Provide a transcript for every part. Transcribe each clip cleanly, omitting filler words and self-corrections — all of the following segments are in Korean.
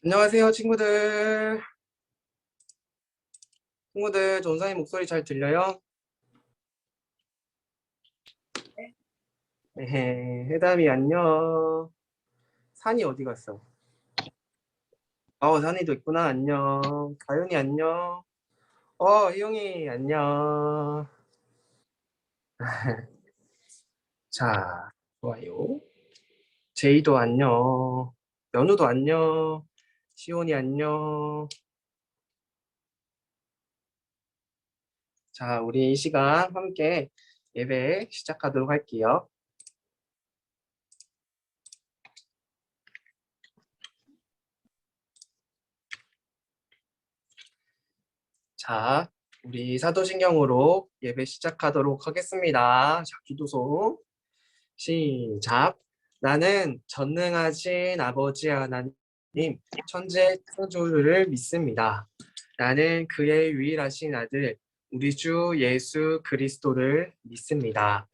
안녕하세요, 친구들. 친구들, 전사님 목소리 잘 들려요? 네, 해담이 안녕. 산이 어디 갔어? 산이도 있구나. 안녕. 가연이 안녕. 혜영이 안녕. 자, 좋아요. 제이도 안녕. 연우도 안녕. 시온이 안녕. 자, 우리 이 시간 함께 예배 시작하도록 할게요. 자, 우리 사도신경으로 예배 시작하도록 하겠습니다. 자, 기도소 시작. 나는 전능하신 아버지 하나님, 천재 창조주를 믿습니다. 나는 그의 유일하신 아들, 우리 주 예수 그리스도를 믿습니다.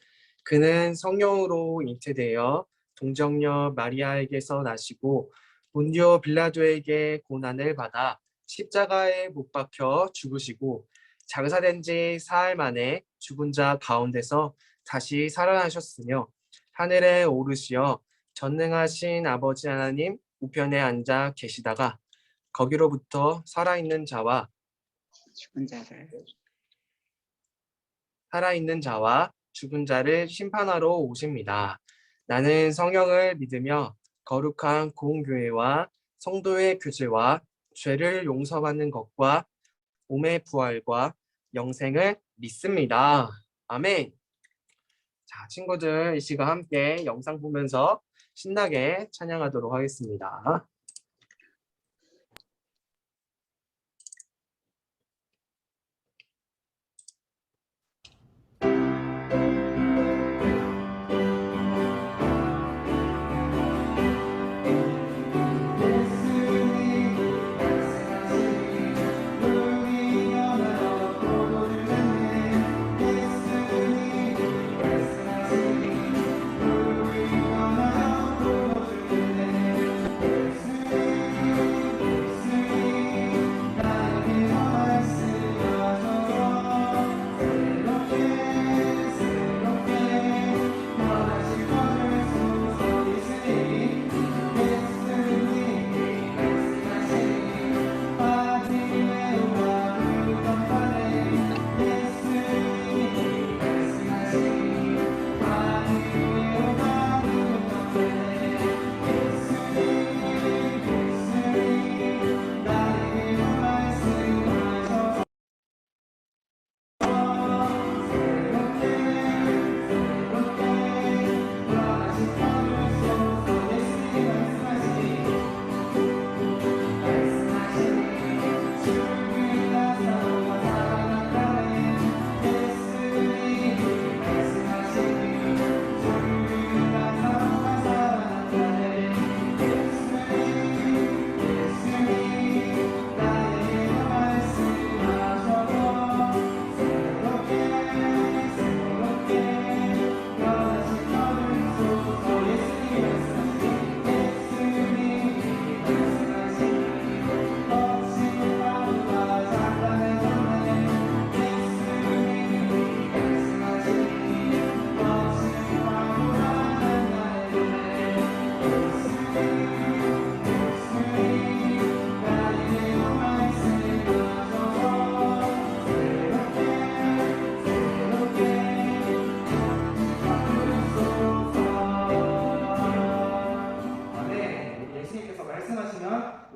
그는 성령으로 잉태되어 동정녀 마리아에게서 나시고 본디오 빌라도에게 고난을 받아 십자가에 못 박혀 죽으시고 장사된 지 사흘 만에 죽은 자 가운데서 다시 살아나셨으며 하늘에 오르시어 전능하신 아버지 하나님 우편에 앉아 계시다가 거기로부터 살아있는 자와 죽은 자를 심판하러 오십니다. 나는 성령을 믿으며 거룩한 공교회와 성도의 교제와 죄를 용서받는 것과 몸의 부활과 영생을 믿습니다. 아멘. 자, 친구들, 이 시간 함께 영상 보면서 신나게 찬양하도록 하겠습니다.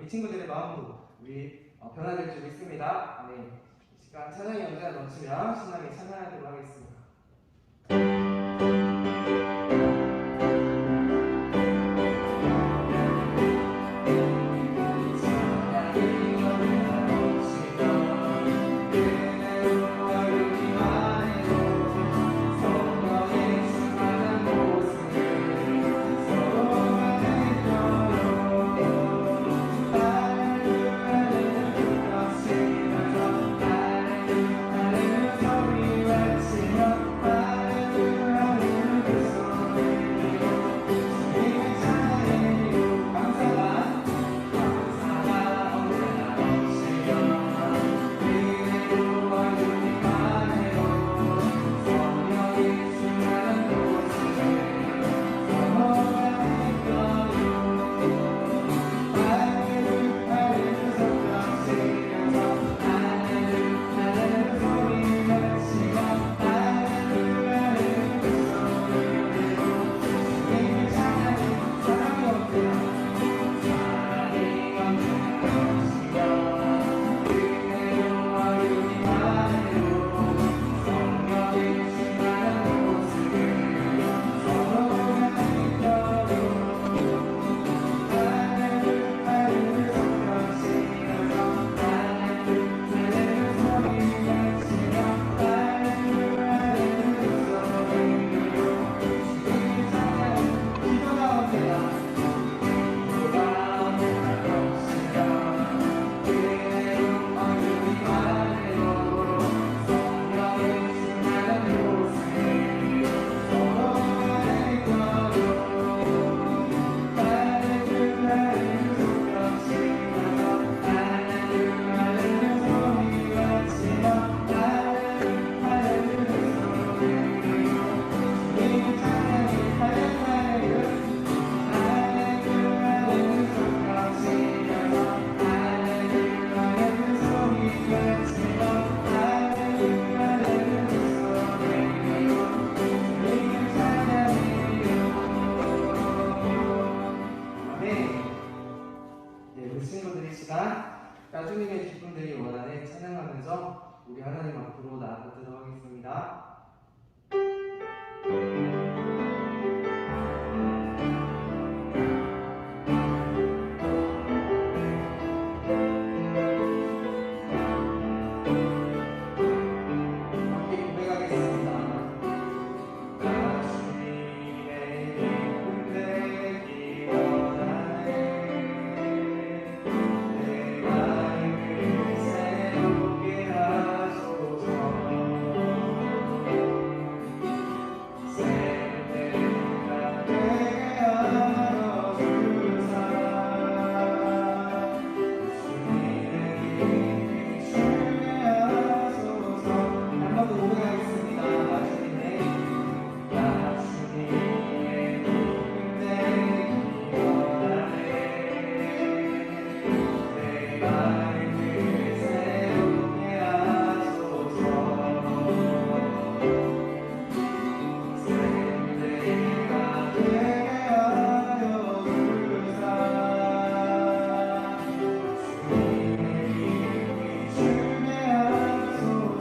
우리 친구들의 마음도 우리 변화될 줄 믿습니다. 네, 이 시간 찬양의 연주가 넘치면 신나게 찬양하도록 하겠습니다. Sing 네, 우리 친구들이 시간 까주님의 기쁨들이 원하는 찬양하면서 우리 하나님 앞으로 나아가도록 하겠습니다. 함께 고백하겠습니다. 나 주님의 기쁨 되기 원하네. 내 마음을 새롭게 하소서. 새로운 때가 되게 하여 주사. 주님의 기쁨이 주게 하소서. 한 번 더 고백하겠습니다. 나 주님의 기쁨 되기 원하네. 내 마음을 새롭게 하소서. 새로운 때가 되게 하여 주사. 주님의 기쁨이 주게 하소서.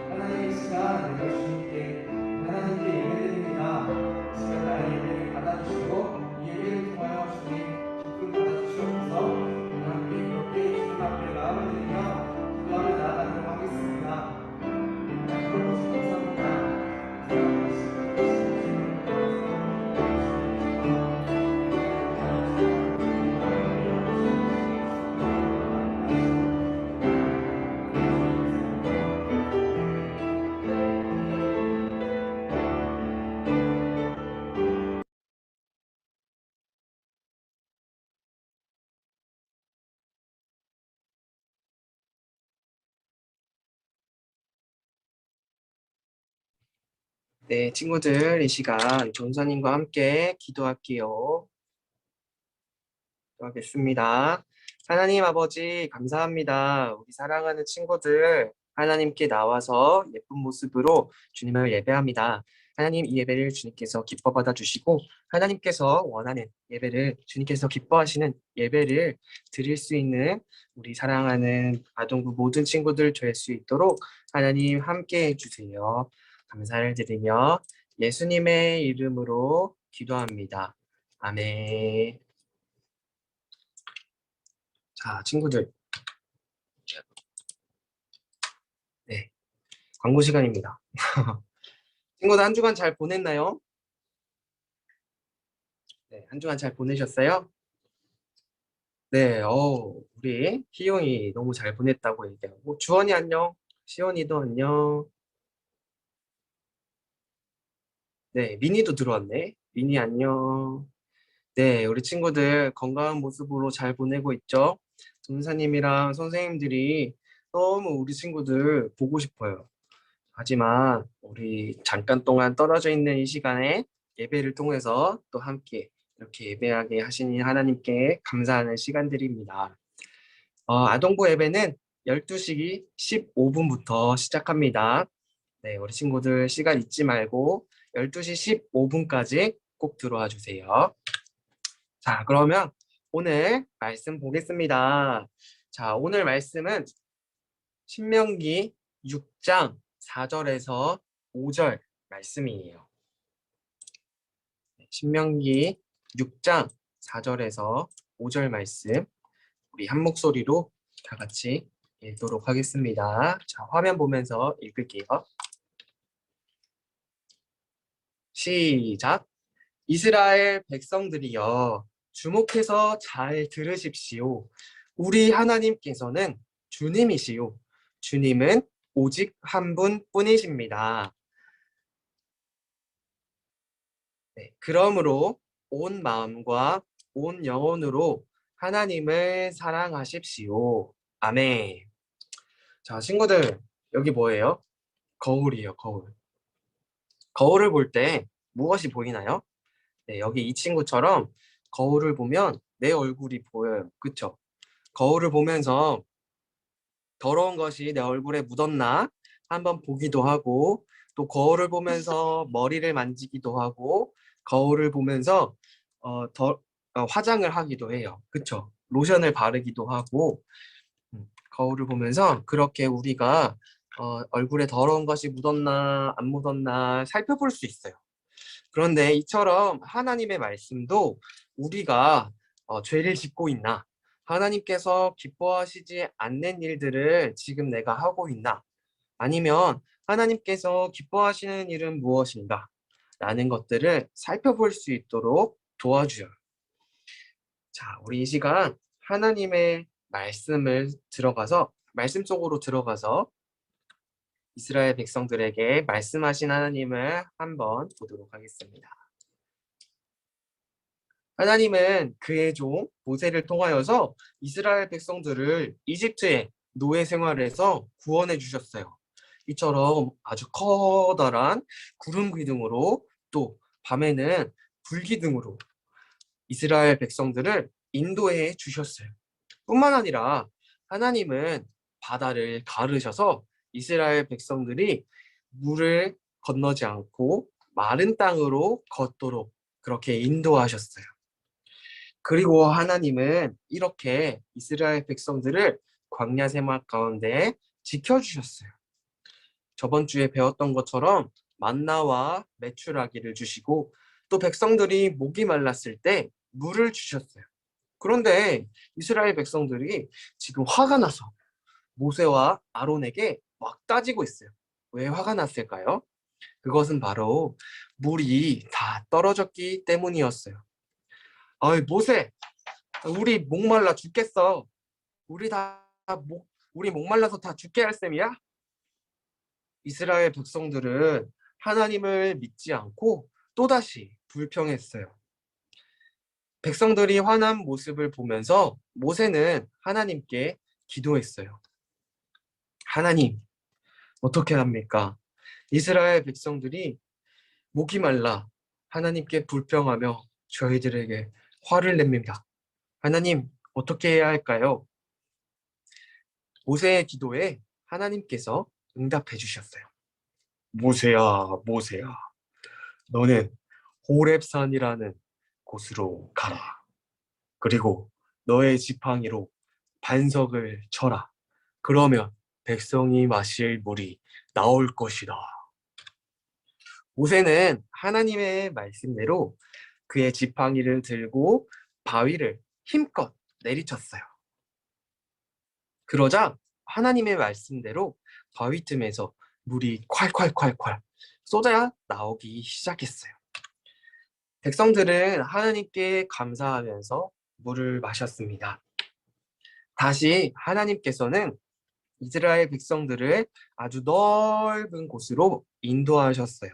하나님 이 시간 내가 주님께 하나님께 예배드립니다. 이 시간 나의 예배를 받아주시고 이 예배를 통하여 주님 기쁨 받아주시옵소서. 함께 이렇게 주님 앞에 마음을 드리며 기도하며 나아가도록 하겠습니다. 하나님 아버지 감사합니다. 네, 친구들, 이 시간 전사님과 함께 기도할게요. 기도하겠습니다. 하나님 아버지, 감사합니다. 우리 사랑하는 친구들, 하나님께 나와서 예쁜 모습으로 주님을 예배합니다. 하나님, 이 예배를 주님께서 기뻐 받아주시고, 하나님께서 원하는 예배를, 주님께서 기뻐하시는 예배를 드릴 수 있는 우리 사랑하는 아동부 모든 친구들 될 수 있도록 하나님 함께 해주세요. 감사를 드리며 예수님의 이름으로 기도합니다. 아멘. 자, 친구들. 네, 광고 시간입니다. 친구들 한 주간 잘 보냈나요? 네, 한 주간 잘 보내셨어요? 네, 우리 희용이 너무 잘 보냈다고 얘기하고, 주원이 안녕, 시원이도 안녕. 네, 미니도 들어왔네. 미니 안녕. 네, 우리 친구들 건강한 모습으로 잘 보내고 있죠? 전사님이랑 선생님들이 너무 우리 친구들 보고 싶어요. 하지만 우리 잠깐 동안 떨어져 있는 이 시간에 예배를 통해서 또 함께 이렇게 예배하게 하시니 하나님께 감사하는 시간들입니다. 아동부 예배는 12시 15분부터 시작합니다. 네, 우리 친구들 시간 잊지 말고 12시 15분까지 꼭 들어와 주세요. 자, 그러면 오늘 말씀 보겠습니다. 자, 오늘 말씀은 신명기 6장 4절에서 5절 말씀이에요. 신명기 6장 4절에서 5절 말씀 우리 한 목소리로 다 같이 읽도록 하겠습니다. 자, 화면 보면서 읽을게요. 시작. 이스라엘 백성들이여 주목해서 잘 들으십시오. 우리 하나님께서는 주님이시요. 주님은 오직 한 분뿐이십니다. 네, 그러므로 온 마음과 온 영혼으로 하나님을 사랑하십시오. 아멘. 자, 친구들, 여기 뭐예요? 거울이에요, 거울. 거울을 볼 때 무엇이 보이나요? 네, 여기 이 친구처럼 거울을 보면 내 얼굴이 보여요. 그쵸? 거울을 보면서 더러운 것이 내 얼굴에 묻었나 한번 보기도 하고, 또 거울을 보면서 머리를 만지기도 하고, 거울을 보면서 화장을 하기도 해요. 그쵸? 로션을 바르기도 하고, 거울을 보면서 그렇게 우리가 얼굴에 더러운 것이 묻었나 안 묻었나 살펴볼 수 있어요. 그런데 이처럼 하나님의 말씀도 우리가 죄를 짓고 있나, 하나님께서 기뻐하시지 않는 일들을 지금 내가 하고 있나, 아니면 하나님께서 기뻐하시는 일은 무엇인가 라는 것들을 살펴볼 수 있도록 도와줘요. 자, 우리 이 시간 하나님의 말씀 속으로 들어가서 이스라엘 백성들에게 말씀하신 하나님을 한번 보도록 하겠습니다. 하나님은 그의 종 모세를 통하여서 이스라엘 백성들을 이집트의 노예 생활에서 구원해 주셨어요. 이처럼 아주 커다란 구름 기둥으로, 또 밤에는 불 기둥으로 이스라엘 백성들을 인도해 주셨어요. 뿐만 아니라 하나님은 바다를 가르셔서 이스라엘 백성들이 물을 건너지 않고 마른 땅으로 걷도록 그렇게 인도하셨어요. 그리고 하나님은 이렇게 이스라엘 백성들을 광야 생활 가운데 지켜주셨어요. 저번 주에 배웠던 것처럼 만나와 메추라기를 주시고, 또 백성들이 목이 말랐을 때 물을 주셨어요. 그런데 이스라엘 백성들이 지금 화가 나서 모세와 아론에게 막 따지고 있어요. 왜 화가 났을까요? 그것은 바로 물이 다 떨어졌기 때문이었어요. 모세, 우리 목말라 죽겠어. 우리 다 우리 목말라서 다 죽게 할 셈이야? 이스라엘 백성들은 하나님을 믿지 않고 또다시 불평했어요. 백성들이 화난 모습을 보면서 모세는 하나님께 기도했어요. 하나님, 어떻게 합니까? 이스라엘 백성들이 목이 말라 하나님께 불평하며 저희들에게 화를 냅니다. 하나님, 어떻게 해야 할까요? 모세의 기도에 하나님께서 응답해 주셨어요. 모세야, 모세야, 너는 호렙산이라는 곳으로 가라. 그리고 너의 지팡이로 반석을 쳐라. 그러면 백성이 마실 물이 나올 것이다. 모세는 하나님의 말씀대로 그의 지팡이를 들고 바위를 힘껏 내리쳤어요. 그러자 하나님의 말씀대로 바위 틈에서 물이 콸콸콸콸 쏟아 나오기 시작했어요. 백성들은 하나님께 감사하면서 물을 마셨습니다. 다시 하나님께서는 이스라엘 백성들을 아주 넓은 곳으로 인도하셨어요.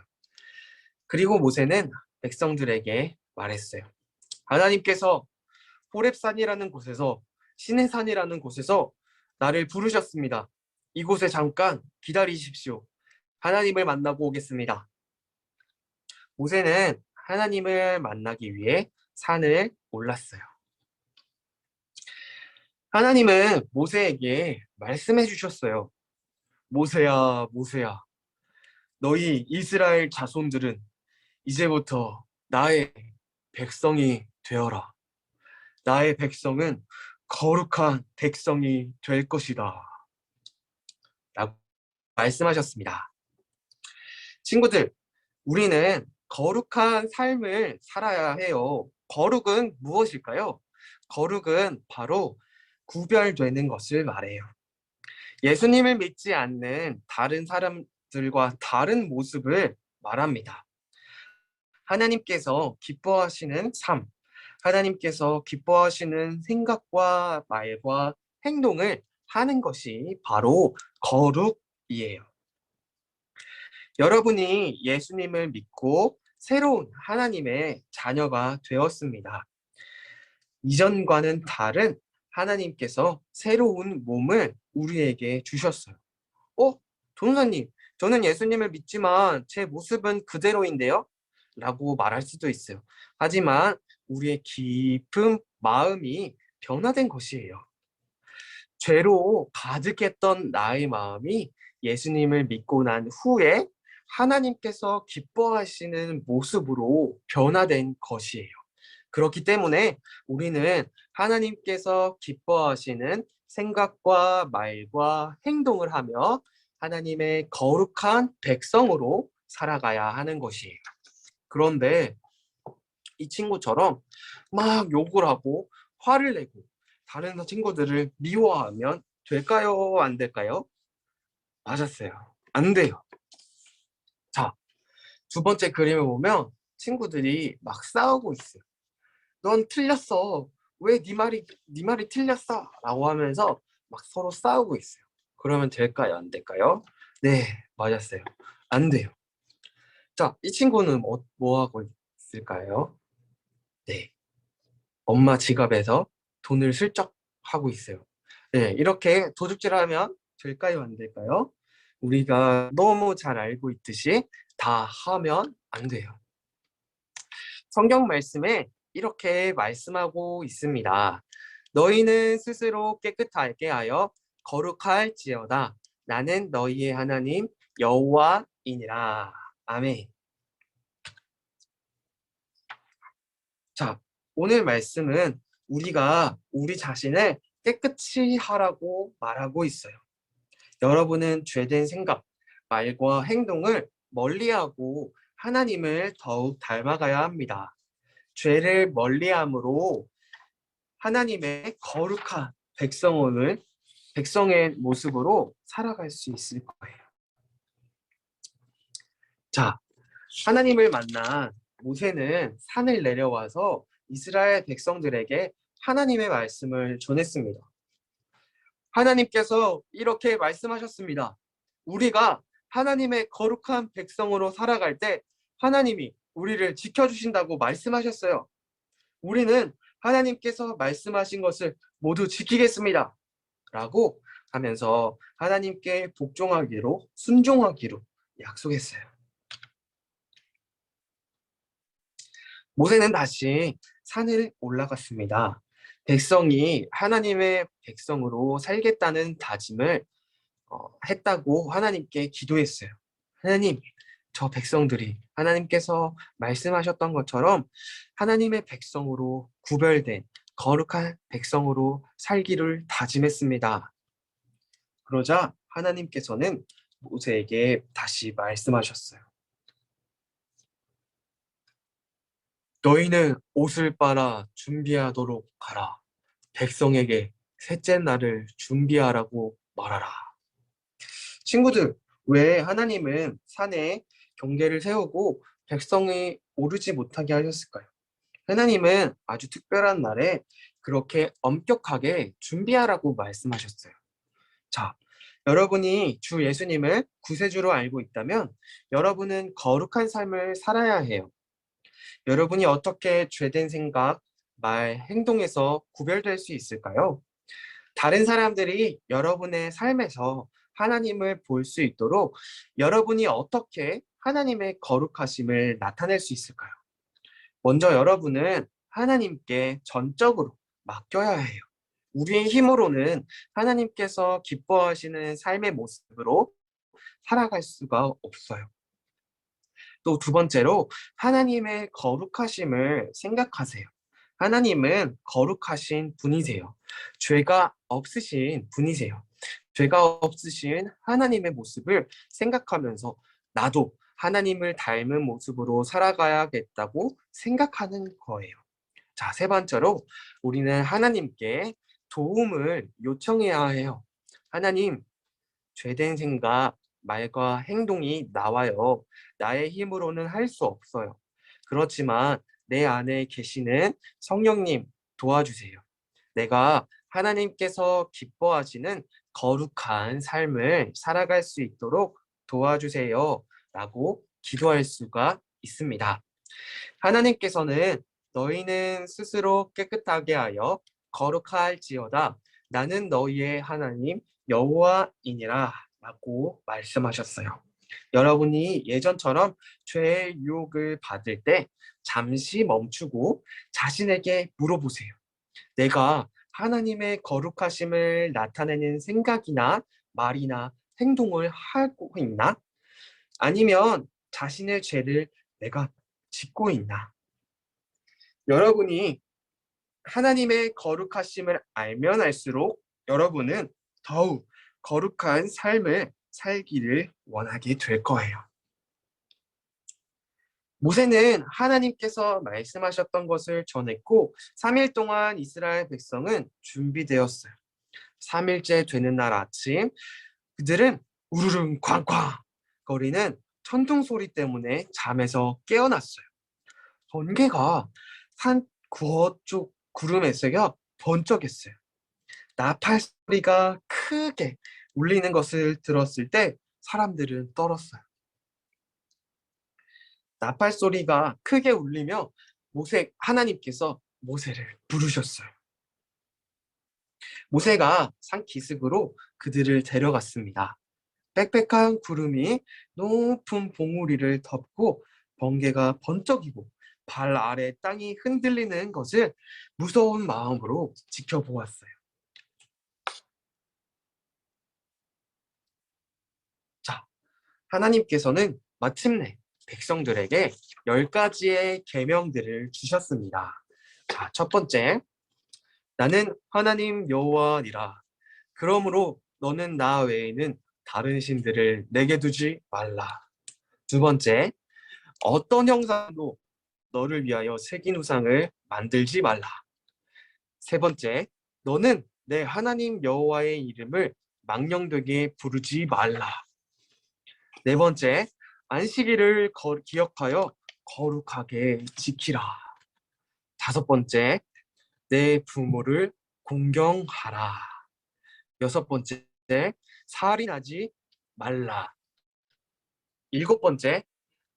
그리고 모세는 백성들에게 말했어요. 하나님께서 호렙산이라는 곳에서 시내산이라는 곳에서 나를 부르셨습니다. 이곳에 잠깐 기다리십시오. 하나님을 만나고 오겠습니다. 모세는 하나님을 만나기 위해 산을 올랐어요. 하나님은 모세에게 말씀해 주셨어요. 모세야, 모세야. 너희 이스라엘 자손들은 이제부터 나의 백성이 되어라. 나의 백성은 거룩한 백성이 될 것이다. 라고 말씀하셨습니다. 친구들, 우리는 거룩한 삶을 살아야 해요. 거룩은 무엇일까요? 거룩은 바로 구별되는 것을 말해요. 예수님을 믿지 않는 다른 사람들과 다른 모습을 말합니다. 하나님께서 기뻐하시는 삶, 하나님께서 기뻐하시는 생각과 말과 행동을 하는 것이 바로 거룩이에요. 여러분이 예수님을 믿고 새로운 하나님의 자녀가 되었습니다. 이전과는 다른 하나님께서 새로운 몸을 우리에게 주셨어요. 전사님, 저는 예수님을 믿지만 제 모습은 그대로인데요? 라고 말할 수도 있어요. 하지만 우리의 깊은 마음이 변화된 것이에요. 죄로 가득했던 나의 마음이 예수님을 믿고 난 후에 하나님께서 기뻐하시는 모습으로 변화된 것이에요. 그렇기 때문에 우리는 하나님께서 기뻐하시는 생각과 말과 행동을 하며 하나님의 거룩한 백성으로 살아가야 하는 것이에요. 그런데 이 친구처럼 막 욕을 하고 화를 내고 다른 친구들을 미워하면 될까요? 안 될까요? 맞았어요. 안 돼요. 자, 두 번째 그림을 보면 친구들이 막 싸우고 있어요. 넌 틀렸어. 왜 네 말이 틀렸어? 라고 하면서 막 서로 싸우고 있어요. 그러면 될까요? 안 될까요? 네, 맞았어요. 안 돼요. 자, 이 친구는 뭐 하고 있을까요? 네, 엄마 지갑에서 돈을 슬쩍 하고 있어요. 네, 이렇게 도둑질을 하면 될까요? 안 될까요? 우리가 너무 잘 알고 있듯이 다 하면 안 돼요. 성경 말씀에 이렇게 말씀하고 있습니다. 너희는 스스로 깨끗하게 하여 거룩할지어다. 나는 너희의 하나님 여호와이니라. 아멘. 자, 오늘 말씀은 우리가 우리 자신을 깨끗이 하라고 말하고 있어요. 여러분은 죄된 생각, 말과 행동을 멀리하고 하나님을 더욱 닮아가야 합니다. 죄를 멀리함으로 하나님의 거룩한 백성의 모습으로 살아갈 수 있을 거예요. 자, 하나님을 만난 모세는 산을 내려와서 이스라엘 백성들에게 하나님의 말씀을 전했습니다. 하나님께서 이렇게 말씀하셨습니다. 우리가 하나님의 거룩한 백성으로 살아갈 때 하나님이 우리를 지켜주신다고 말씀하셨어요. 우리는 하나님께서 말씀하신 것을 모두 지키겠습니다. 라고 하면서 하나님께 복종하기로, 순종하기로 약속했어요. 모세는 다시 산을 올라갔습니다. 백성이 하나님의 백성으로 살겠다는 다짐을 했다고 하나님께 기도했어요. 하나님, 저 백성들이 하나님께서 말씀하셨던 것처럼 하나님의 백성으로 구별된 거룩한 백성으로 살기를 다짐했습니다. 그러자 하나님께서는 모세에게 다시 말씀하셨어요. 너희는 옷을 빨아 준비하도록 하라. 백성에게 셋째 날을 준비하라고 말하라. 친구들, 왜 하나님은 산에 경계를 세우고 백성이 오르지 못하게 하셨을까요? 하나님은 아주 특별한 날에 그렇게 엄격하게 준비하라고 말씀하셨어요. 자, 여러분이 주 예수님을 구세주로 알고 있다면 여러분은 거룩한 삶을 살아야 해요. 여러분이 어떻게 죄된 생각, 말, 행동에서 구별될 수 있을까요? 다른 사람들이 여러분의 삶에서 하나님을 볼 수 있도록 여러분이 어떻게 하나님의 거룩하심을 나타낼 수 있을까요? 먼저 여러분은 하나님께 전적으로 맡겨야 해요. 우리의 힘으로는 하나님께서 기뻐하시는 삶의 모습으로 살아갈 수가 없어요. 또 두 번째로 하나님의 거룩하심을 생각하세요. 하나님은 거룩하신 분이세요. 죄가 없으신 분이세요. 죄가 없으신 하나님의 모습을 생각하면서 나도 하나님을 닮은 모습으로 살아가야겠다고 생각하는 거예요. 자, 세 번째로 우리는 하나님께 도움을 요청해야 해요. 하나님, 죄된 생각, 말과 행동이 나와요. 나의 힘으로는 할 수 없어요. 그렇지만 내 안에 계시는 성령님 도와주세요. 내가 하나님께서 기뻐하시는 거룩한 삶을 살아갈 수 있도록 도와주세요. 라고 기도할 수가 있습니다. 하나님께서는 너희는 스스로 깨끗하게 하여 거룩할지어다. 나는 너희의 하나님 여호와이니라 라고 말씀하셨어요. 여러분이 예전처럼 죄의 유혹을 받을 때 잠시 멈추고 자신에게 물어보세요. 내가 하나님의 거룩하심을 나타내는 생각이나 말이나 행동을 하고 있나? 아니면 자신의 죄를 내가 짓고 있나? 여러분이 하나님의 거룩하심을 알면 알수록 여러분은 더욱 거룩한 삶을 살기를 원하게 될 거예요. 모세는 하나님께서 말씀하셨던 것을 전했고 3일 동안 이스라엘 백성은 준비되었어요. 3일째 되는 날 아침 그들은 우르릉 쾅쾅 거리는 천둥 소리 때문에 잠에서 깨어났어요. 번개가 산 그쪽 구름에 새겨 번쩍했어요. 나팔 소리가 크게 울리는 것을 들었을 때 사람들은 떨었어요. 나팔 소리가 크게 울리며 하나님께서 모세를 부르셨어요. 모세가 산 기슭으로 그들을 데려갔습니다. 빽빽한 구름이 높은 봉우리를 덮고 번개가 번쩍이고 발 아래 땅이 흔들리는 것을 무서운 마음으로 지켜보았어요. 자, 하나님께서는 마침내 백성들에게 10가지의 계명들을 주셨습니다. 자, 첫 번째, 나는 하나님 여호와니라. 그러므로 너는 나 외에는 다른 신들을 내게 두지 말라. 두 번째, 어떤 형상도 너를 위하여 새긴 우상을 만들지 말라. 세 번째, 너는 내 하나님 여호와의 이름을 망령되게 부르지 말라. 네 번째, 안식일을 기억하여 거룩하게 지키라. 다섯 번째, 내 부모를 공경하라. 여섯 번째, 살인하지 말라. 일곱 번째,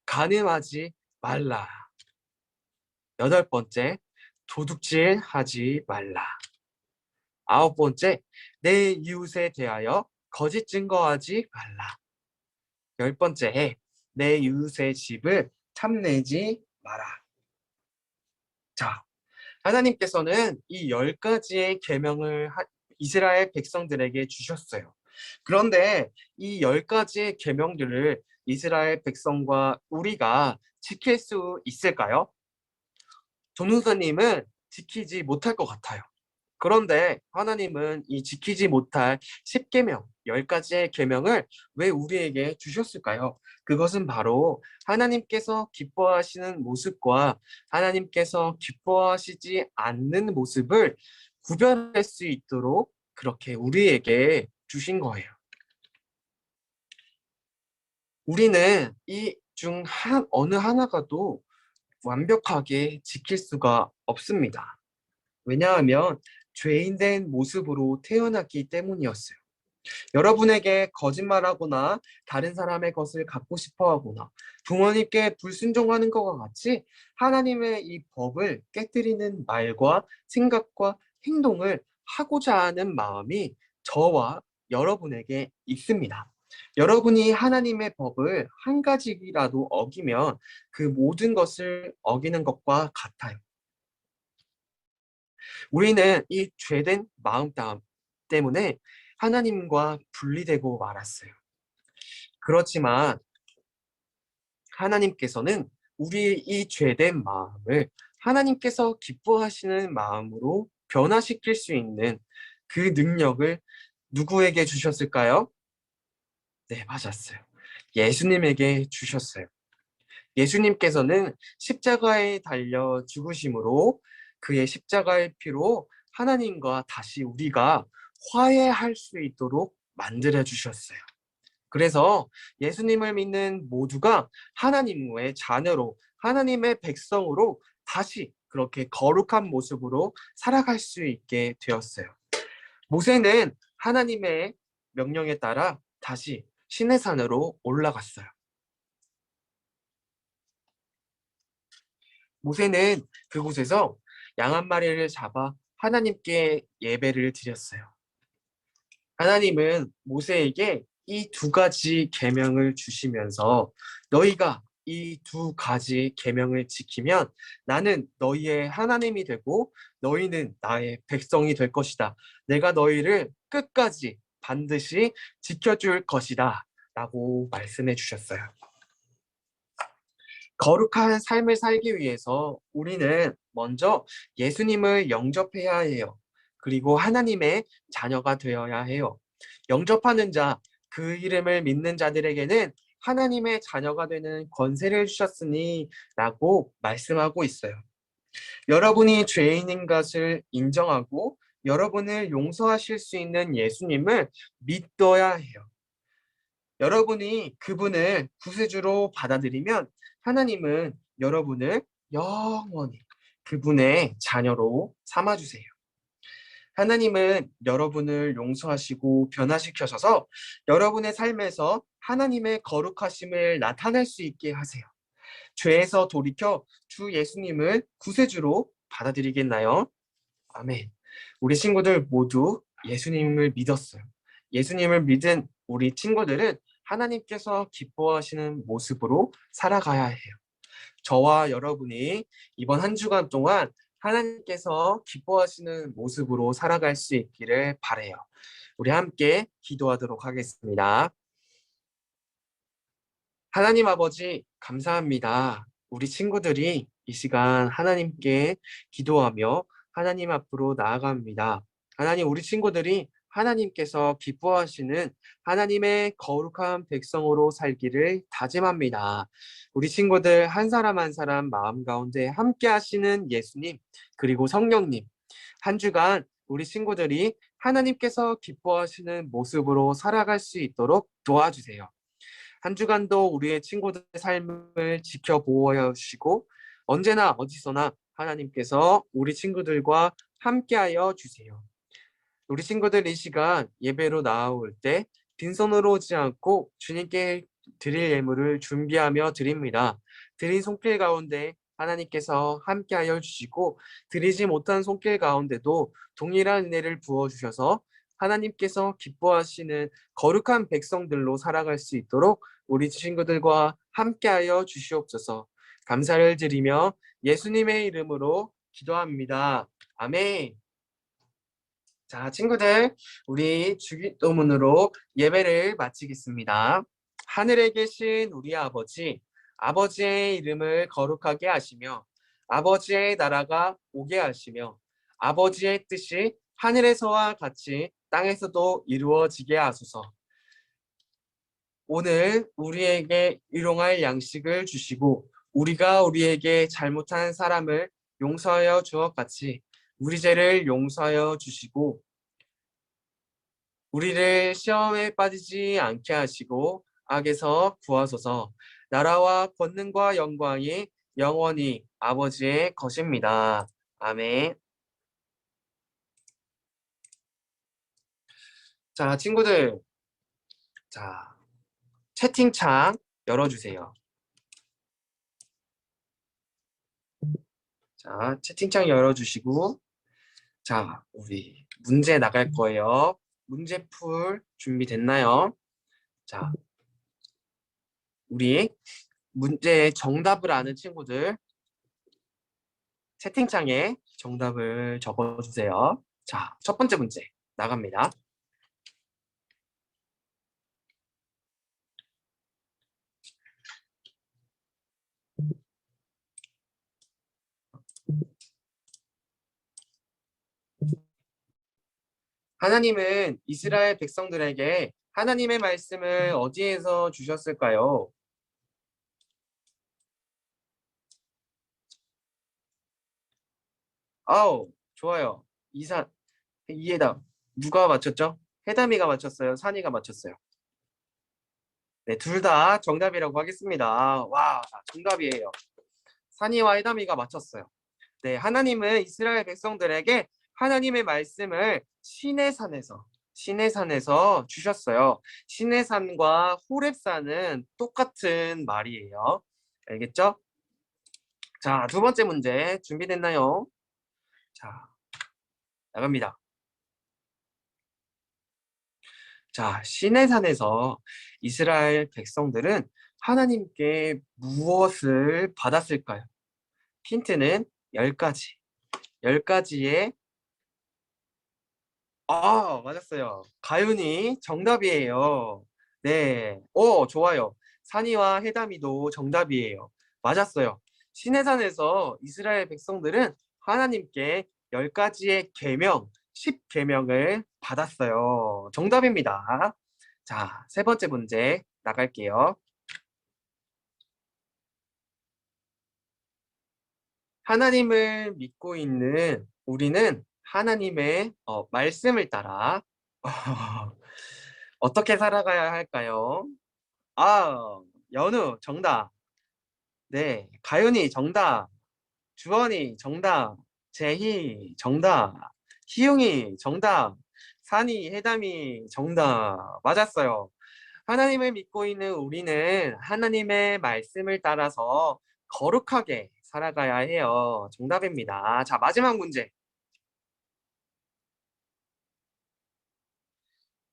간음하지 말라. 여덟 번째, 도둑질하지 말라. 아홉 번째, 내 이웃에 대하여 거짓 증거하지 말라. 열 번째, 내 이웃의 집을 탐내지 마라. 자, 하나님께서는 이 10가지의 계명을 이스라엘 백성들에게 주셨어요. 그런데 이 10가지의 계명들을 이스라엘 백성과 우리가 지킬 수 있을까요? 전우사님은 지키지 못할 것 같아요. 그런데 하나님은 이 지키지 못할 10계명, 10가지의 계명을 왜 우리에게 주셨을까요? 그것은 바로 하나님께서 기뻐하시는 모습과 하나님께서 기뻐하시지 않는 모습을 구별할 수 있도록 그렇게 우리에게 주신 거예요. 우리는 이 중 어느 하나가도 완벽하게 지킬 수가 없습니다. 왜냐하면 죄인된 모습으로 태어났기 때문이었어요. 여러분에게 거짓말하거나 다른 사람의 것을 갖고 싶어 하거나 부모님께 불순종하는 것과 같이 하나님의 이 법을 깨뜨리는 말과 생각과 행동을 하고자 하는 마음이 저와 여러분에게 있습니다. 여러분이 하나님의 법을 한 가지라도 어기면 그 모든 것을 어기는 것과 같아요. 우리는 이 죄된 마음 때문에 하나님과 분리되고 말았어요. 그렇지만 하나님께서는 우리의 이 죄된 마음을 하나님께서 기뻐하시는 마음으로 변화시킬 수 있는 그 능력을 누구에게 주셨을까요? 네, 맞았어요. 예수님에게 주셨어요. 예수님께서는 십자가에 달려 죽으심으로 그의 십자가의 피로 하나님과 다시 우리가 화해할 수 있도록 만들어 주셨어요. 그래서 예수님을 믿는 모두가 하나님의 자녀로, 하나님의 백성으로 다시 그렇게 거룩한 모습으로 살아갈 수 있게 되었어요. 모세는 하나님의 명령에 따라 다시 시내산으로 올라갔어요. 모세는 그곳에서 양 한 마리를 잡아 하나님께 예배를 드렸어요. 하나님은 모세에게 이 두 가지 계명을 주시면서 너희가 이 두 가지 계명을 지키면 나는 너희의 하나님이 되고 너희는 나의 백성이 될 것이다. 내가 너희를 끝까지 반드시 지켜줄 것이다. 라고 말씀해 주셨어요. 거룩한 삶을 살기 위해서 우리는 먼저 예수님을 영접해야 해요. 그리고 하나님의 자녀가 되어야 해요. 영접하는 자, 그 이름을 믿는 자들에게는 하나님의 자녀가 되는 권세를 주셨으니 라고 말씀하고 있어요. 여러분이 죄인인 것을 인정하고 여러분을 용서하실 수 있는 예수님을 믿어야 해요. 여러분이 그분을 구세주로 받아들이면 하나님은 여러분을 영원히 그분의 자녀로 삼아주세요. 하나님은 여러분을 용서하시고 변화시켜셔서 여러분의 삶에서 하나님의 거룩하심을 나타낼 수 있게 하세요. 죄에서 돌이켜 주 예수님을 구세주로 받아들이겠나요? 아멘. 우리 친구들 모두 예수님을 믿었어요. 예수님을 믿은 우리 친구들은 하나님께서 기뻐하시는 모습으로 살아가야 해요. 저와 여러분이 이번 한 주간 동안 하나님께서 기뻐하시는 모습으로 살아갈 수 있기를 바라요. 우리 함께 기도하도록 하겠습니다. 하나님 아버지, 감사합니다. 우리 친구들이 이 시간 하나님께 기도하며 하나님 앞으로 나아갑니다. 하나님, 우리 친구들이 하나님께서 기뻐하시는 하나님의 거룩한 백성으로 살기를 다짐합니다. 우리 친구들 한 사람 한 사람 마음 가운데 함께 하시는 예수님, 그리고 성령님, 한 주간 우리 친구들이 하나님께서 기뻐하시는 모습으로 살아갈 수 있도록 도와주세요. 한 주간도 우리의 친구들의 삶을 지켜보아 주시고 언제나 어디서나 하나님께서 우리 친구들과 함께하여 주세요. 우리 친구들 이 시간 예배로 나올 때 빈손으로 오지 않고 주님께 드릴 예물을 준비하며 드립니다. 드린 손길 가운데 하나님께서 함께하여 주시고 드리지 못한 손길 가운데도 동일한 은혜를 부어주셔서 하나님께서 기뻐하시는 거룩한 백성들로 살아갈 수 있도록 우리 친구들과 함께하여 주시옵소서. 감사를 드리며 예수님의 이름으로 기도합니다. 아멘. 자, 친구들, 우리 주기도문으로 예배를 마치겠습니다. 하늘에 계신 우리 아버지, 아버지의 이름을 거룩하게 하시며 아버지의 나라가 오게 하시며 아버지의 뜻이 하늘에서와 같이 땅에서도 이루어지게 하소서. 오늘 우리에게 일용할 양식을 주시고 우리가 우리에게 잘못한 사람을 용서하여 주었같이 우리 죄를 용서하여 주시고 우리를 시험에 빠지지 않게 하시고 악에서 구하소서. 나라와 권능과 영광이 영원히 아버지의 것입니다. 아멘. 자, 친구들. 자, 채팅창 열어주세요. 자, 채팅창 열어주시고, 자, 우리 문제 나갈 거예요. 문제 풀 준비됐나요? 자, 우리 문제의 정답을 아는 친구들 채팅창에 정답을 적어주세요. 자, 첫 번째 문제 나갑니다. 하나님은 이스라엘 백성들에게 하나님의 말씀을 어디에서 주셨을까요? 아우, 좋아요. 이해담. 누가 맞췄죠? 해담이가 맞췄어요? 산이가 맞췄어요? 네, 둘 다 정답이라고 하겠습니다. 와, 정답이에요. 산이와 해담이가 맞췄어요. 네, 하나님은 이스라엘 백성들에게 하나님의 말씀을 시내산에서 주셨어요. 시내산과 호렙산은 똑같은 말이에요. 알겠죠? 자, 두 번째 문제 준비됐나요? 자, 나갑니다. 자, 시내산에서 이스라엘 백성들은 하나님께 무엇을 받았을까요? 힌트는 10가지. 10가지의 맞았어요. 가윤이 정답이에요. 네. 오, 좋아요. 산이와 해담이도 정답이에요. 맞았어요. 시내산에서 이스라엘 백성들은 하나님께 10가지의 계명, 10계명을 받았어요. 정답입니다. 자, 세 번째 문제 나갈게요. 하나님을 믿고 있는 우리는 하나님의 말씀을 따라 어떻게 살아가야 할까요? 아, 연우 정답. 네, 가윤이 정답. 주원이 정답. 재희 정답. 희용이 정답. 산이 해담이 정답. 맞았어요. 하나님을 믿고 있는 우리는 하나님의 말씀을 따라서 거룩하게 살아가야 해요. 정답입니다. 자, 마지막 문제.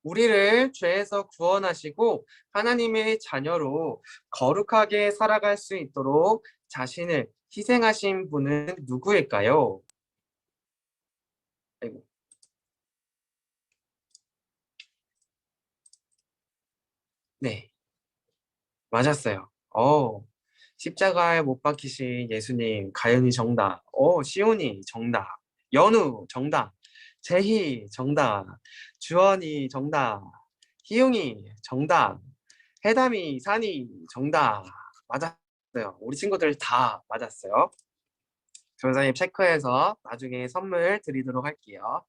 우리를 죄에서 구원하시고 하나님의 자녀로 거룩하게 살아갈 수 있도록 자신을 희생하신 분은 누구일까요? 아이고. 네, 맞았어요. 십자가에 못 박히신 예수님, 가연이 정답. 시온이 정답. 연우 정답. 재희 정답. 주원이 정답. 희용이 정답. 해담이, 산이 정답. 맞았어요. 우리 친구들 다 맞았어요. 교사님 체크해서 나중에 선물 드리도록 할게요.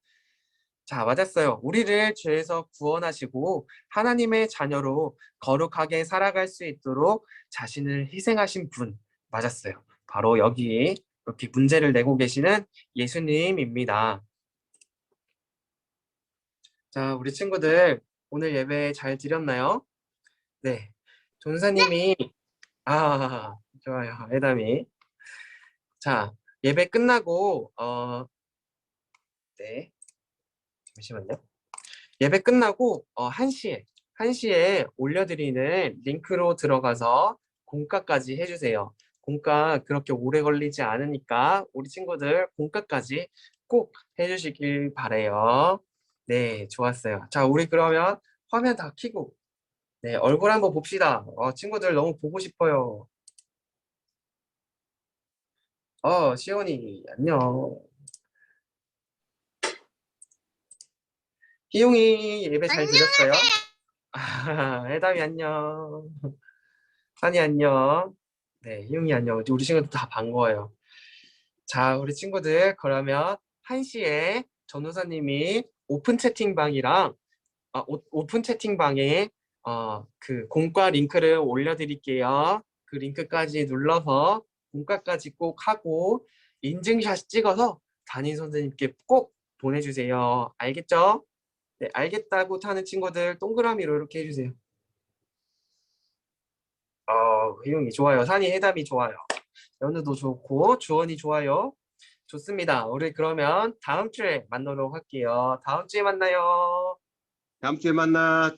자, 맞았어요. 우리를 죄에서 구원하시고 하나님의 자녀로 거룩하게 살아갈 수 있도록 자신을 희생하신 분 맞았어요. 바로 여기 이렇게 문제를 내고 계시는 예수님입니다. 자, 우리 친구들 오늘 예배 잘 드렸나요? 네. 전사님이 좋아요. 애담이. 자, 예배 끝나고 네. 잠시만요. 예배 끝나고 1시에 올려드리는 링크로 들어가서 공과까지 해주세요. 공과 그렇게 오래 걸리지 않으니까 우리 친구들 공과까지 꼭 해주시길 바래요. 네, 좋았어요. 자, 우리 그러면 화면 다 켜고 네, 얼굴 한번 봅시다. 친구들 너무 보고 싶어요. 시온이 안녕. 희용이 예배 잘 드렸어요? 해담이 안녕. 산이 안녕. 네, 희용이 안녕. 우리 친구들 다 반가워요. 자, 우리 친구들 그러면 1시에 전도사님이 오픈 채팅방이랑 오픈 채팅방에 그 공과 링크를 올려드릴게요. 그 링크까지 눌러서 공과까지 꼭 하고 인증샷 찍어서 담임 선생님께 꼭 보내주세요. 알겠죠? 네, 알겠다고 하는 친구들 동그라미로 이렇게 해주세요. 효용이 좋아요. 산이 해담이 좋아요. 연우도 좋고 주원이 좋아요. 좋습니다. 우리 그러면 다음 주에 만나도록 할게요. 다음 주에 만나요. 다음 주에 만나.